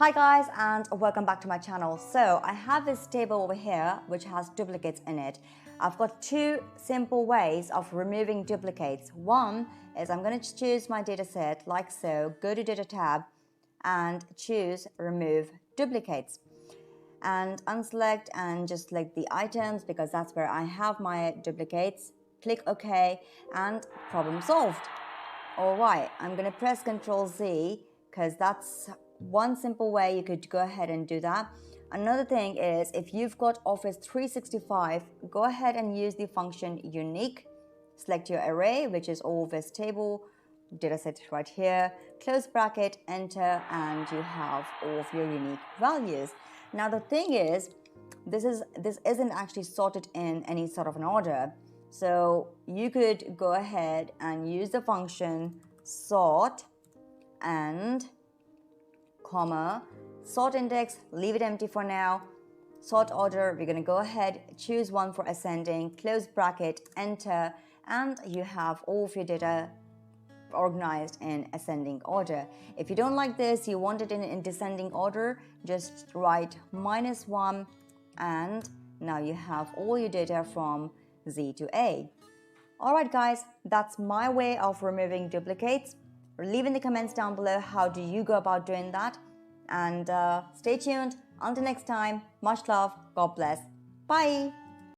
Hi guys, and welcome back to my channel. So I have this table over here which has duplicates in it. I've got two simple ways of removing duplicates. One is I'm going to choose my data set like so, go to data tab and choose remove duplicates and unselect and just select the items because that's where I have my duplicates. Click OK and problem solved. Alright, I'm going to press Ctrl Z because that's one simple way you could go ahead and do that. Another thing is if you've got Office 365, go ahead and use the function unique. Select your array, which is all this table, dataset right here, close bracket, enter, and you have all of your unique values. Now the thing is, this isn't actually sorted in any sort of an order. So you could go ahead and use the function sort and comma, sort index, leave it empty for now. Sort order, we're going to go ahead, choose one for ascending, close bracket, enter, and you have all of your data organized in ascending order. If you don't like this, you want it in descending order, just write -1 and now you have all your data from Z to A. Alright guys, that's my way of removing duplicates. Leave in the comments down below how do you go about doing that, and stay tuned. Until next time, much love, God bless, bye.